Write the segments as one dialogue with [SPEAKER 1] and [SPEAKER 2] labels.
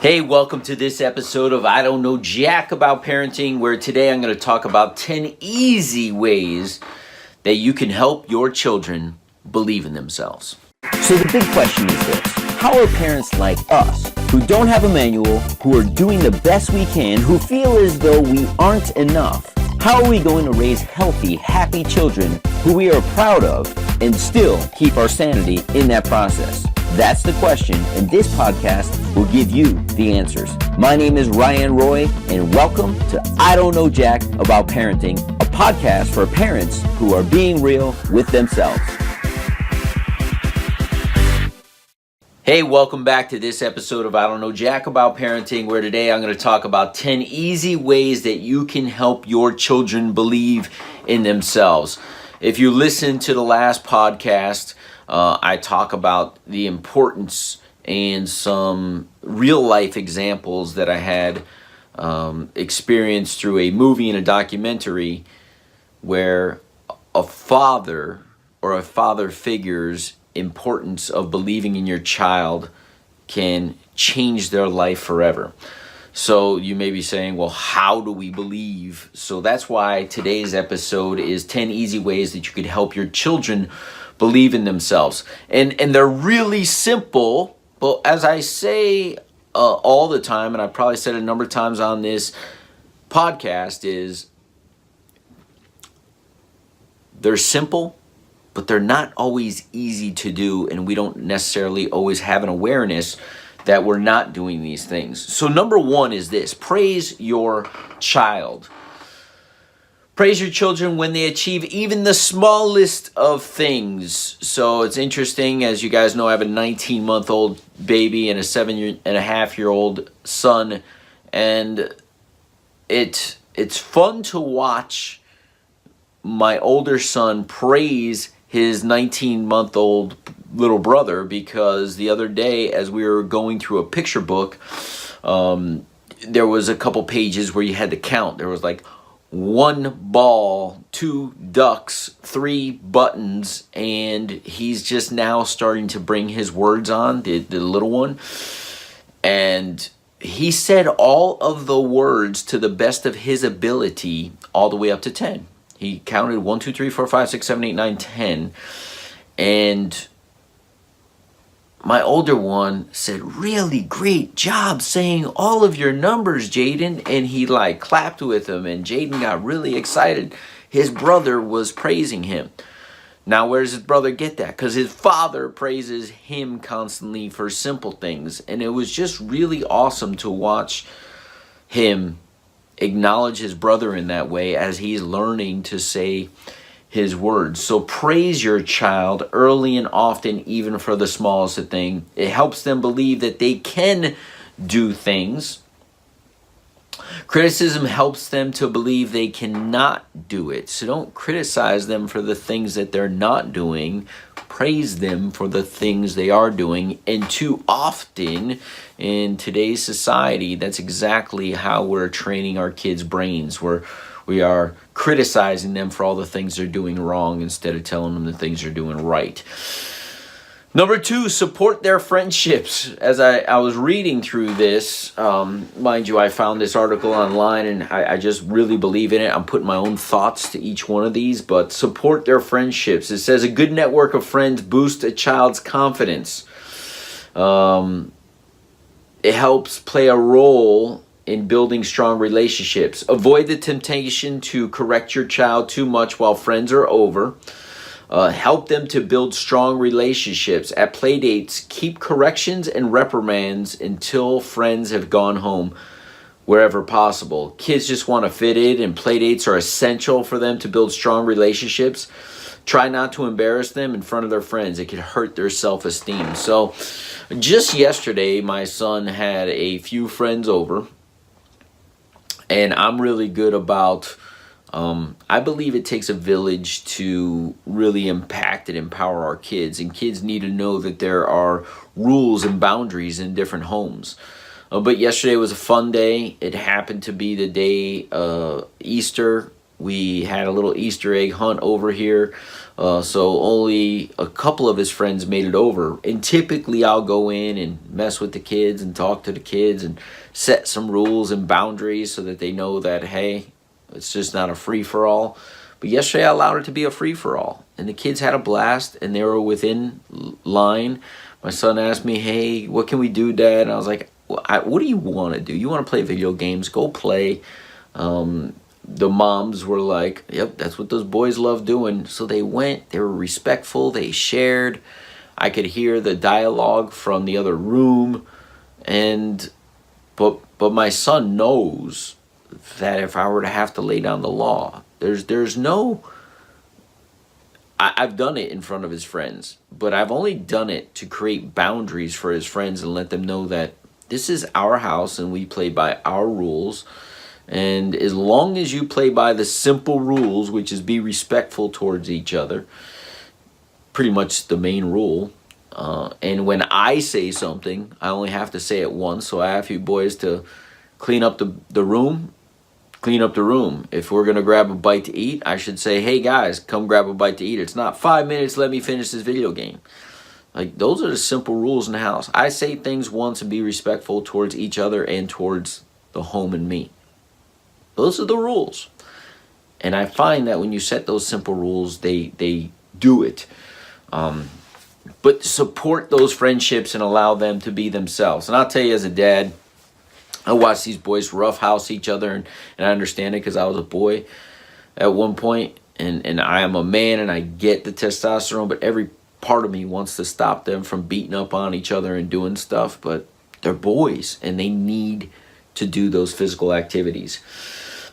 [SPEAKER 1] Hey, welcome to this episode of I Don't Know Jack About Parenting, where today I'm going to talk about 10 easy ways that you can help your children believe in themselves.
[SPEAKER 2] So the big question is this: how are parents like us, who don't have a manual, who are doing the best we can, who feel as though we aren't enough, how are we going to raise healthy, happy children who we are proud of and still keep our sanity in that process? That's the question, and this podcast will give you the answers. My name is Ryan Roy, and welcome to I Don't Know Jack About Parenting, a podcast for parents who are being real with themselves.
[SPEAKER 1] Hey, welcome back to this episode of I Don't Know Jack About Parenting, where today I'm going to talk about 10 easy ways that you can help your children believe in themselves. If you listen to the last podcast, I talk about the importance and some real life examples that I had experienced through a movie and a documentary where a father or a father figure's importance of believing in your child can change their life forever. So you may be saying, well, how do we believe? So that's why today's episode is 10 easy ways that you could help your children believe in themselves. And they're really simple, but as I say all the time, and I probably said a number of times on this podcast, is they're simple, but they're not always easy to do, and we don't necessarily always have an awareness that we're not doing these things. So number one is this: praise your child. Praise your children when they achieve even the smallest of things. So it's interesting, as you guys know, I have a 19-month-old baby and a 7.5-year-old son, and it's fun to watch my older son praise his 19-month-old little brother, because the other day as we were going through a picture book, there was a couple pages where you had to count. There was like 1 ball, 2 ducks, 3 buttons, and he's just now starting to bring his words on, the little one. And he said all of the words to the best of his ability all the way up to 10. He counted 1, 2, 3, 4, 5, 6, 7, 8, 9, 10. And my older one said, "Really great job saying all of your numbers, Jaden." And he like clapped with him, and Jaden got really excited. His brother was praising him. Now, where does his brother get that? Because his father praises him constantly for simple things. And it was just really awesome to watch him acknowledge his brother in that way as he's learning to say his words. So praise your child early and often, even for the smallest of things. It helps them believe that they can do things. Criticism helps them to believe they cannot do it. So don't criticize them for the things that they're not doing. Praise them for the things they are doing. And too often in today's society, that's exactly how we're training our kids' brains. We are criticizing them for all the things they're doing wrong instead of telling them the things they're doing right. Number 2, support their friendships. As I was reading through this, mind you, I found this article online, and I just really believe in it. I'm putting my own thoughts to each one of these, but support their friendships. It says a good network of friends boosts a child's confidence. It helps play a role in building strong relationships. Avoid the temptation to correct your child too much while friends are over. Help them to build strong relationships. At play dates, keep corrections and reprimands until friends have gone home wherever possible. Kids just want to fit in, and play dates are essential for them to build strong relationships. Try not to embarrass them in front of their friends. It could hurt their self-esteem. So just yesterday, my son had a few friends over, and I'm really good about, I believe it takes a village to really impact and empower our kids. And kids need to know that there are rules and boundaries in different homes. But yesterday was a fun day. It happened to be the day Easter We had a little Easter egg hunt over here. So only a couple of his friends made it over. And typically I'll go in and mess with the kids and talk to the kids and set some rules and boundaries so that they know that, hey, it's just not a free-for-all. But yesterday I allowed it to be a free-for-all. And the kids had a blast and they were within line. My son asked me, hey, what can we do, Dad? And I was like, what do you want to do? You want to play video games? Go play. The moms were like, yep, that's what those boys love doing. So they went, they were respectful, they shared. I could hear the dialogue from the other room. But my son knows that if I were to have to lay down the law, there's no... I've done it in front of his friends, but I've only done it to create boundaries for his friends and let them know that this is our house and we play by our rules. And as long as you play by the simple rules, which is be respectful towards each other, pretty much the main rule. And when I say something, I only have to say it once. So I ask you boys to clean up the room. Clean up the room. If we're going to grab a bite to eat, I should say, hey guys, come grab a bite to eat. It's not 5 minutes, let me finish this video game. Like, those are the simple rules in the house. I say things once and be respectful towards each other and towards the home and me. Those are the rules. And I find that when you set those simple rules, they do it. But support those friendships and allow them to be themselves. And I'll tell you, as a dad, I watch these boys roughhouse each other, and I understand it because I was a boy at one point, and I am a man, and I get the testosterone, but every part of me wants to stop them from beating up on each other and doing stuff, but they're boys, and they need to do those physical activities.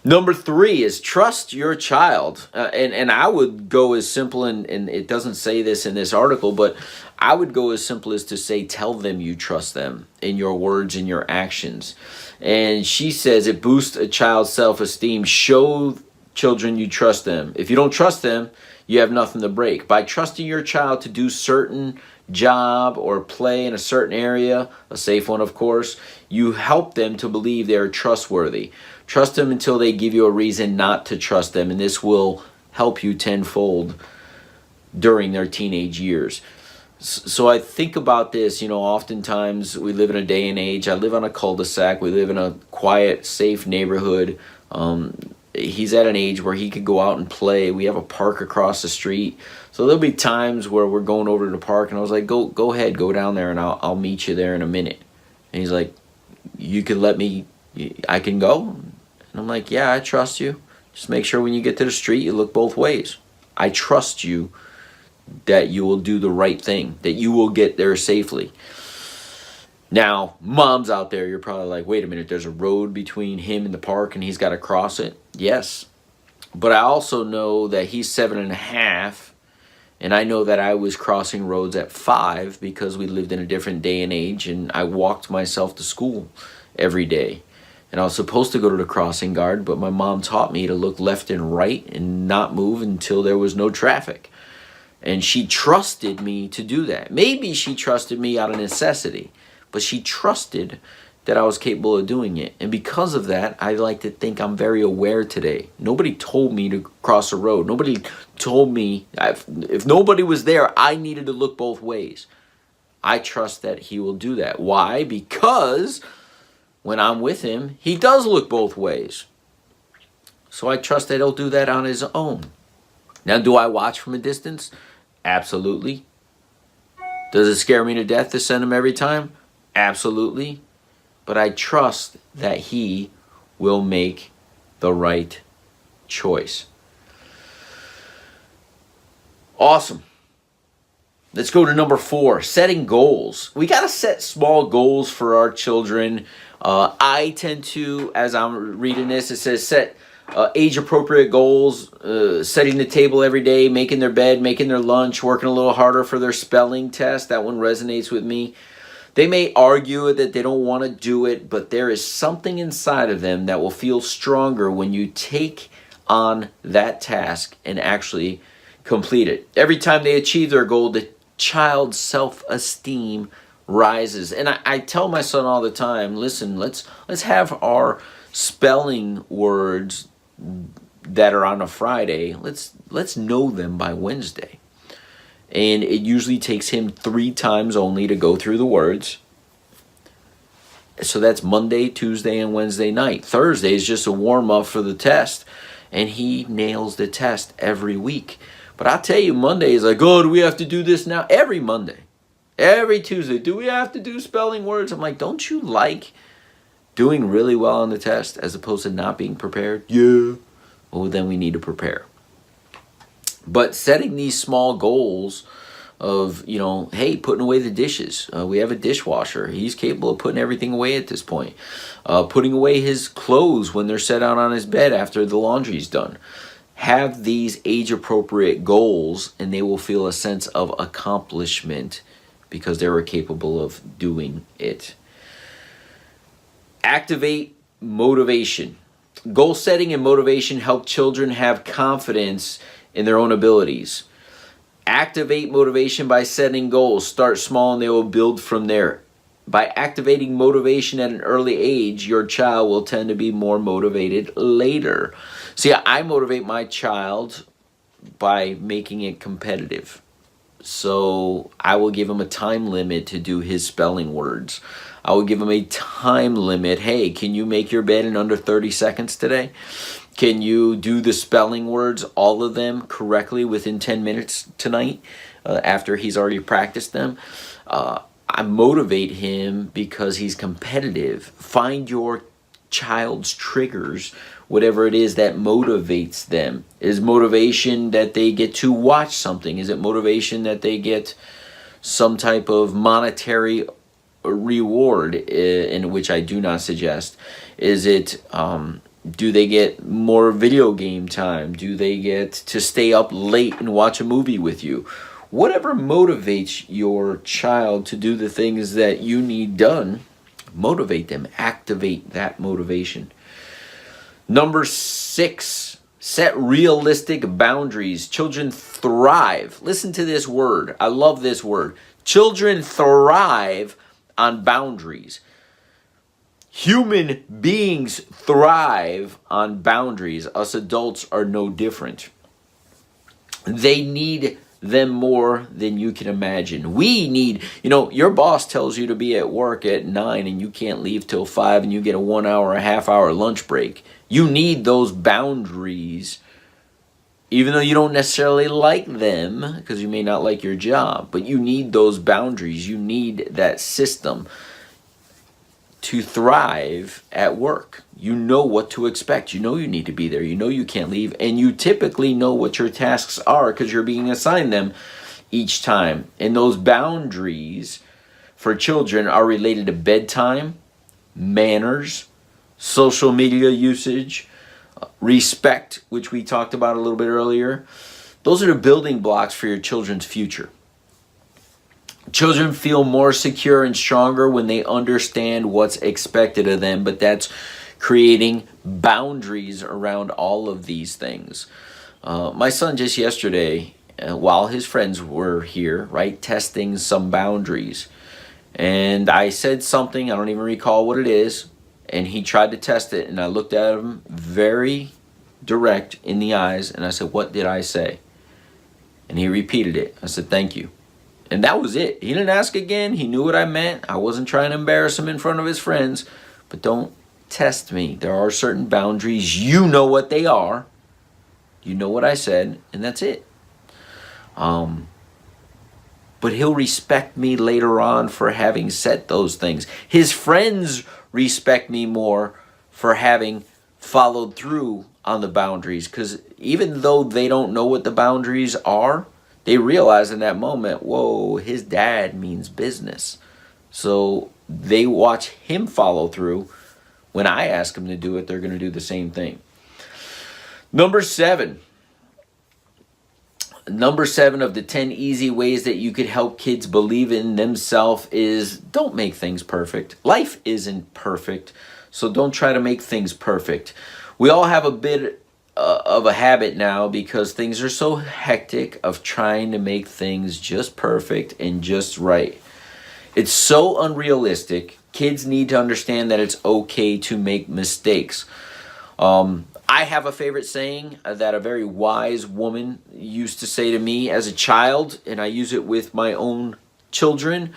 [SPEAKER 1] Number 3 is trust your child. And I would go as simple, and it doesn't say this in this article, but I would go as simple as to say, tell them you trust them in your words and your actions. And she says it boosts a child's self-esteem. Show children you trust them. If you don't trust them, you have nothing to break. By trusting your child to do certain job or play in a certain area, a safe one of course, you help them to believe they are trustworthy. Trust them until they give you a reason not to trust them, and this will help you tenfold during their teenage years. So I think about this, oftentimes we live in a day and age. I live on a cul-de-sac. We live in a quiet, safe neighborhood. He's at an age where he could go out and play. We have a park across the street. So there'll be times where we're going over to the park, and I was like, go ahead, go down there, and I'll meet you there in a minute. And he's like, you can let me, I can go? And I'm like, yeah, I trust you. Just make sure when you get to the street, you look both ways. I trust you that you will do the right thing, that you will get there safely. Now, moms out there, you're probably like, wait a minute, there's a road between him and the park and he's got to cross it. Yes. But I also know that he's 7.5, and I know that I was crossing roads at 5 because we lived in a different day and age, and I walked myself to school every day. And I was supposed to go to the crossing guard, but my mom taught me to look left and right and not move until there was no traffic. And she trusted me to do that. Maybe she trusted me out of necessity, but she trusted that I was capable of doing it. And because of that, I like to think I'm very aware today. Nobody told me to cross a road. Nobody told me, if nobody was there, I needed to look both ways. I trust that he will do that. Why? Because when I'm with him, he does look both ways. So I trust that he'll do that on his own. Now, do I watch from a distance? Absolutely. Does it scare me to death to send him every time? Absolutely. But I trust that he will make the right choice. Awesome. Let's go to number 4, setting goals. We got to set small goals for our children. I tend to, as I'm reading this, it says set age-appropriate goals, setting the table every day, making their bed, making their lunch, working a little harder for their spelling test. That one resonates with me. They may argue that they don't want to do it, but there is something inside of them that will feel stronger when you take on that task and actually complete it. Every time they achieve their goal, the child's self-esteem rises. And I tell my son all the time, listen, let's have our spelling words, that are on a Friday, let's know them by Wednesday. And it usually takes him 3 times only to go through the words. So that's Monday, Tuesday, and Wednesday night. Thursday is just a warm-up for the test. And he nails the test every week. But I'll tell you, Monday is like, oh, do we have to do this now? Every Monday. Every Tuesday, do we have to do spelling words? I'm like, don't you like doing really well on the test as opposed to not being prepared? Yeah. Well, then we need to prepare. But setting these small goals of, hey, putting away the dishes. We have a dishwasher. He's capable of putting everything away at this point. Putting away his clothes when they're set out on his bed after the laundry's done. Have these age-appropriate goals, and they will feel a sense of accomplishment because they were capable of doing it. Activate motivation. Goal setting and motivation help children have confidence in their own abilities. Activate motivation by setting goals. Start small and they will build from there. By activating motivation at an early age, your child will tend to be more motivated later. See, I motivate my child by making it competitive. So I will give him a time limit to do his spelling words. I will give him a time limit. Hey, can you make your bed in under 30 seconds today? Can you do the spelling words, all of them, correctly within 10 minutes tonight after he's already practiced them? I motivate him because he's competitive. Find your child's triggers, whatever it is that motivates them. Is motivation that they get to watch something? Is it motivation that they get some type of monetary reward, in which I do not suggest? Is it, do they get more video game time? Do they get to stay up late and watch a movie with you? Whatever motivates your child to do the things that you need done, motivate them. Activate that motivation. Number 6, set realistic boundaries. Children thrive. Listen to this word. I love this word. Children thrive on boundaries. Human beings thrive on boundaries. Us adults are no different. They need them more than you can imagine. We need, your boss tells you to be at work at 9 and you can't leave till 5 and you get a 1 hour, a half hour lunch break. You need those boundaries, even though you don't necessarily like them because you may not like your job, but you need those boundaries. You need that system to thrive at work. You know what to expect. You know you need to be there. You know you can't leave. And you typically know what your tasks are because you're being assigned them each time. And those boundaries for children are related to bedtime, manners, social media usage, respect, which we talked about a little bit earlier. Those are the building blocks for your children's future. Children feel more secure and stronger when they understand what's expected of them, but that's creating boundaries around all of these things. My son just yesterday, while his friends were here, right, testing some boundaries, and I said something, I don't even recall what it is, and he tried to test it, and I looked at him very direct in the eyes, and I said, "What did I say?" And he repeated it. I said, "Thank you." And that was it. He didn't ask again. He knew what I meant. I wasn't trying to embarrass him in front of his friends. But don't test me. There are certain boundaries. You know what they are. You know what I said. And that's it. But he'll respect me later on for having said those things. His friends respect me more for having followed through on the boundaries. Because even though they don't know what the boundaries are, they realize in that moment, whoa, his dad means business. So they watch him follow through. When I ask them to do it, they're going to do the same thing. Number 7 of the 10 easy ways that you could help kids believe in themselves is don't make things perfect. Life isn't perfect, so don't try to make things perfect. We all have a bit of a habit now because things are so hectic of trying to make things just perfect and just right. It's so unrealistic. Kids need to understand that it's okay to make mistakes. I have a favorite saying that a very wise woman used to say to me as a child, and I use it with my own children,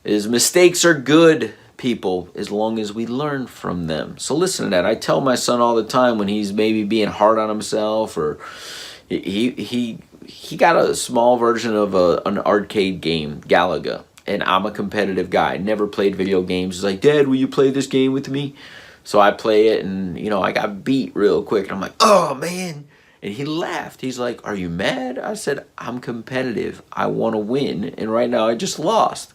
[SPEAKER 1] is mistakes are good, people, as long as we learn from them. So listen to that. I tell my son all the time when he's maybe being hard on himself, or he got a small version of an arcade game, Galaga, and I'm a competitive guy. Never played video games. He's like, Dad, will you play this game with me? So I play it, and I got beat real quick, and I'm like, oh man. And he laughed. He's like, are you mad? I said, I'm competitive. I want to win, and right now I just lost.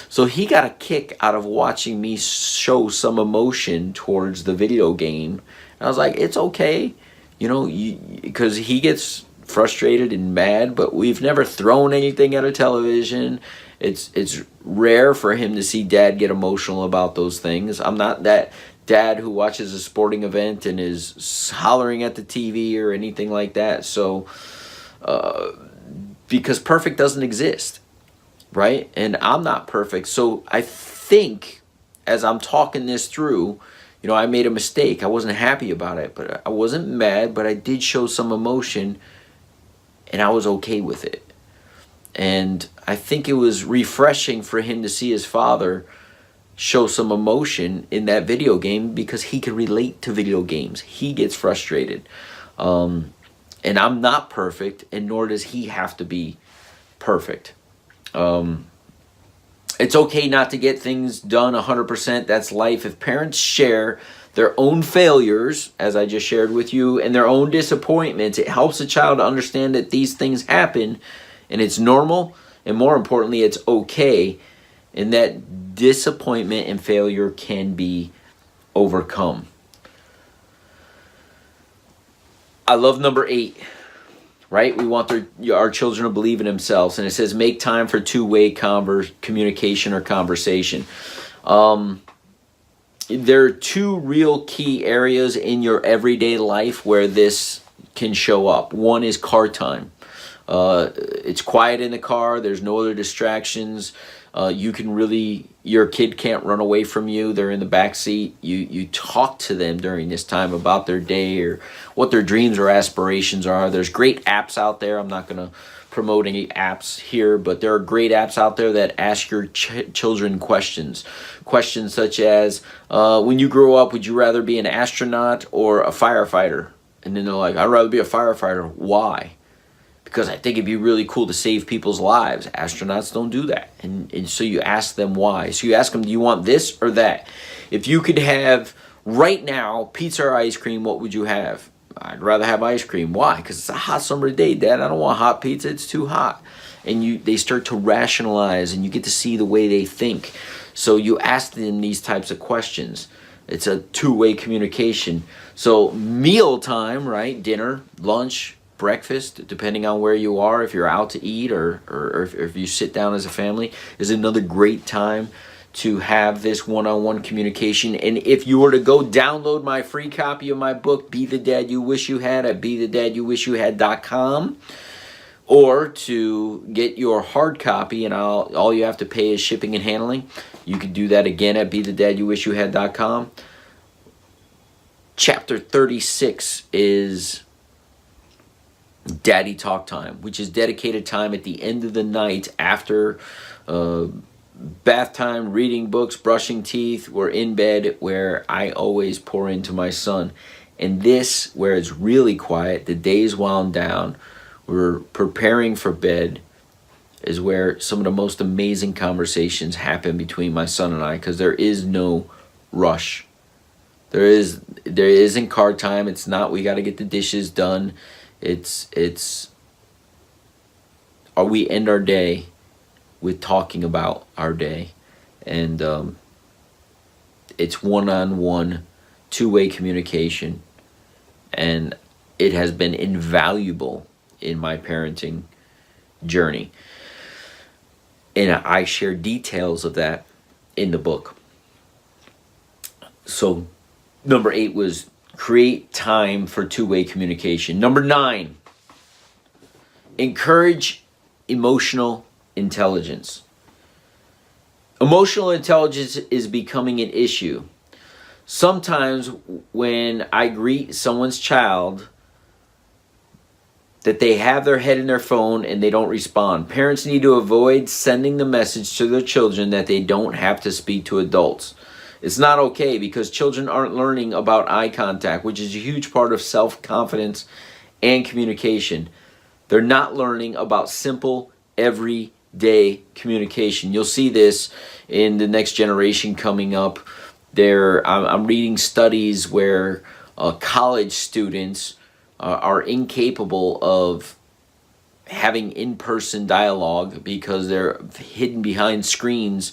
[SPEAKER 1] So he got a kick out of watching me show some emotion towards the video game. And I was like, it's okay, because he gets frustrated and mad, but we've never thrown anything at a television. It's rare for him to see Dad get emotional about those things. I'm not that dad who watches a sporting event and is hollering at the TV or anything like that. So, because perfect doesn't exist, right? And I'm not perfect. So I think as I'm talking this through, I made a mistake. I wasn't happy about it, but I wasn't mad, but I did show some emotion, and I was okay with it. And I think it was refreshing for him to see his father show some emotion in that video game, because he can relate to video games. He gets frustrated. And I'm not perfect, and nor does he have to be perfect. It's okay not to get things done 100%. That's life. If parents share their own failures, as I just shared with you, and their own disappointments, it helps a child to understand that these things happen, and it's normal, and more importantly, it's okay, and that disappointment and failure can be overcome. I love number 8, right? We want our children to believe in themselves, and it says make time for two-way communication or conversation. There are 2 real key areas in your everyday life where this can show up. One is car time. It's quiet in the car. There's no other distractions. Your kid can't run away from you. They're in the back seat. You talk to them during this time about their day or what their dreams or aspirations are. There's great apps out there. I'm not going to promote any apps here, but there are great apps out there that ask your children questions. Questions such as, when you grow up, would you rather be an astronaut or a firefighter? And then they're like, I'd rather be a firefighter. Why? Because I think it'd be really cool to save people's lives. Astronauts don't do that. And so you ask them why. So you ask them, do you want this or that? If you could have, right now, pizza or ice cream, what would you have? I'd rather have ice cream. Why? Because it's a hot summer day, Dad. I don't want hot pizza. It's too hot. And they start to rationalize, and you get to see the way they think. So you ask them these types of questions. It's a two-way communication. So meal time, right? Dinner, lunch, breakfast, depending on where you are, if you're out to eat or if you sit down as a family, is another great time to have this one-on-one communication. And if you were to go download my free copy of my book, Be the Dad You Wish You Had, at BeTheDadYouWishYouHad.com, or to get your hard copy, and all you have to pay is shipping and handling, you can do that again at BeTheDadYouWishYouHad.com. Chapter 36 is Daddy Talk Time, which is dedicated time at the end of the night after bath time, reading books, brushing teeth. We're in bed, where I always pour into my son. And this, where it's really quiet, the day's wound down, we're preparing for bed, is where some of the most amazing conversations happen between my son and I, because there is no rush. There isn't car time. It's not, we got to get the dishes done. We end our day with talking about our day, and it's one-on-one, two-way communication, and it has been invaluable in my parenting journey, and I share details of that in the book. So number 8 was create time for two-way communication. Number 9, encourage emotional intelligence. Emotional intelligence is becoming an issue. Sometimes when I greet someone's child, that they have their head in their phone and they don't respond. Parents need to avoid sending the message to their children that they don't have to speak to adults. It's not okay because children aren't learning about eye contact, which is a huge part of self-confidence and communication. They're not learning about simple, everyday communication. You'll see this in the next generation coming up. I'm reading studies where college students are incapable of having in-person dialogue because they're hidden behind screens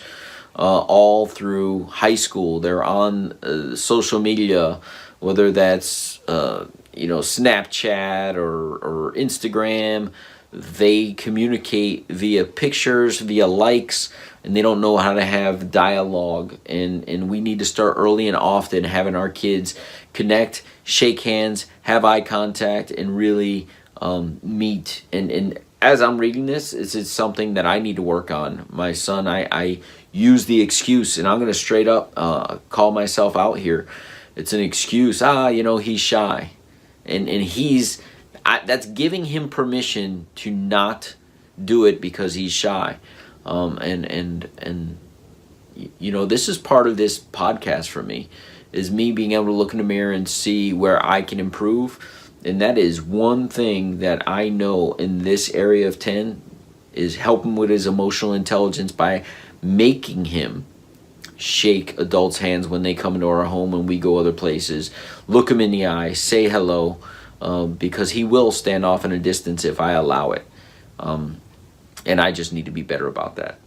[SPEAKER 1] all through high school. They're on social media, whether that's Snapchat or Instagram. They communicate via pictures, via likes, and they don't know how to have dialogue. And we need to start early and often having our kids connect, shake hands, have eye contact, and really meet. And as I'm reading this, it's something that I need to work on. My son, I use the excuse, and I'm going to straight up call myself out here. It's an excuse. He's shy. And that's giving him permission to not do it because he's shy. This is part of this podcast for me, is me being able to look in the mirror and see where I can improve. And that is one thing that I know in this area of 10 is helping with his emotional intelligence by making him shake adults' hands when they come into our home and we go other places. Look him in the eye, say hello, because he will stand off in a distance if I allow it. And I just need to be better about that.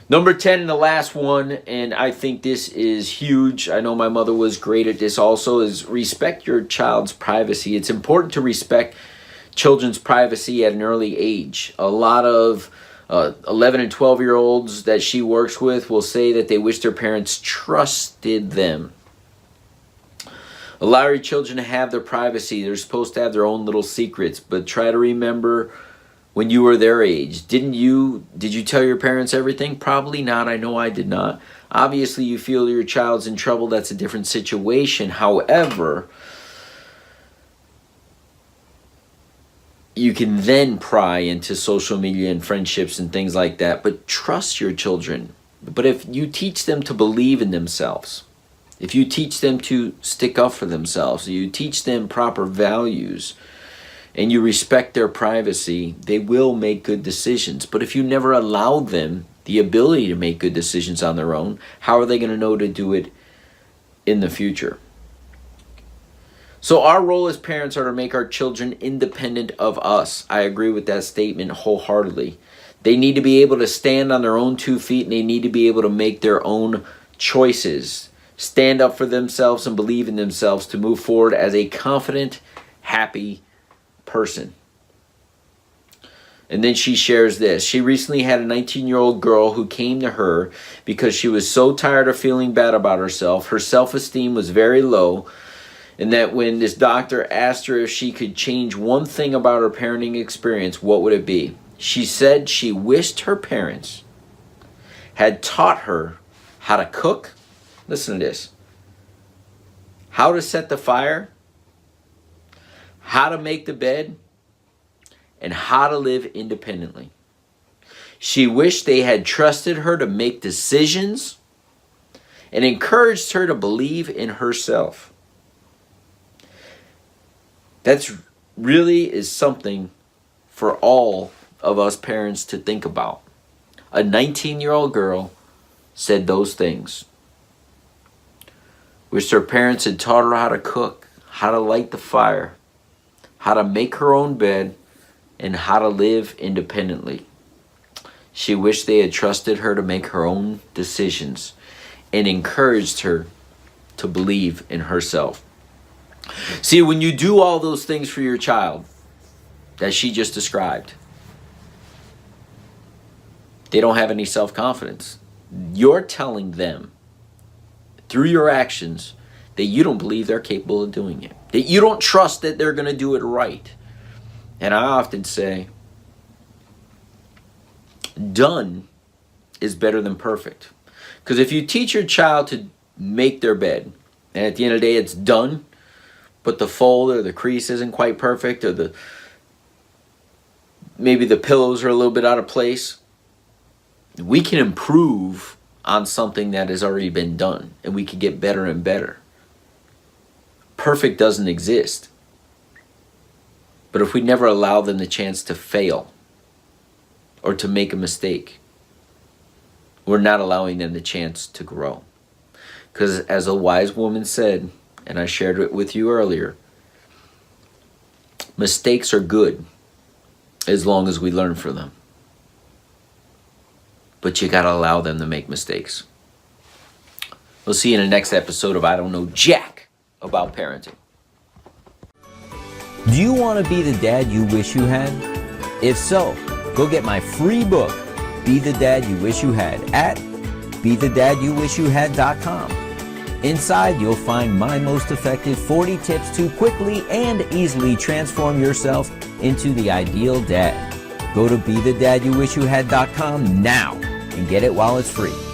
[SPEAKER 1] Number 10, and the last one, and I think this is huge. I know my mother was great at this also, is respect your child's privacy. It's important to respect children's privacy at an early age. A lot of 11 and 12-year-olds that she works with will say that they wish their parents trusted them. Allow your children to have their privacy. They're supposed to have their own little secrets, but try to remember when you were their age. Did you tell your parents everything? Probably not. I know I did not. Obviously, you feel your child's in trouble. That's a different situation. However, you can then pry into social media and friendships and things like that, but trust your children. But if you teach them to believe in themselves, if you teach them to stick up for themselves, you teach them proper values, and you respect their privacy, they will make good decisions. But if you never allow them the ability to make good decisions on their own, how are they going to know to do it in the future? So our role as parents are to make our children independent of us. I agree with that statement wholeheartedly. They need to be able to stand on their own 2 feet, and they need to be able to make their own choices, stand up for themselves and believe in themselves to move forward as a confident, happy person. And then she shares this. She recently had a 19-year-old girl who came to her because she was so tired of feeling bad about herself. Her self-esteem was very low, and that when this doctor asked her if she could change one thing about her parenting experience, what would it be? She said she wished her parents had taught her how to cook. Listen to this. How to set the fire, how to make the bed, and how to live independently. She wished they had trusted her to make decisions and encouraged her to believe in herself. That's really is something for all of us parents to think about. A 19-year-old girl said those things. Wished her parents had taught her how to cook, how to light the fire, how to make her own bed, and how to live independently. She wished they had trusted her to make her own decisions and encouraged her to believe in herself. See, when you do all those things for your child that she just described, they don't have any self-confidence. You're telling them through your actions that you don't believe they're capable of doing it, that you don't trust that they're going to do it right. And I often say, done is better than perfect. Because if you teach your child make their bed. And at the end of the day, it's done, but the fold or the crease isn't quite perfect, or maybe the pillows are a little bit out of place. We can improve on something that has already been done, and we can get better and better. Perfect doesn't exist. But if we never allow them the chance to fail or to make a mistake, we're not allowing them the chance to grow. Because as a wise woman said, and I shared it with you earlier, mistakes are good as long as we learn from them. But you got to allow them to make mistakes. We'll see you in the next episode of I Don't Know Jack About Parenting.
[SPEAKER 2] Do you want to be the dad you wish you had? If so, go get my free book, Be the Dad You Wish You Had, at BeTheDadYouWishYouHad.com. Inside, you'll find my most effective 40 tips to quickly and easily transform yourself into the ideal dad. Go to BeTheDadYouWishYouHad.com now and get it while it's free.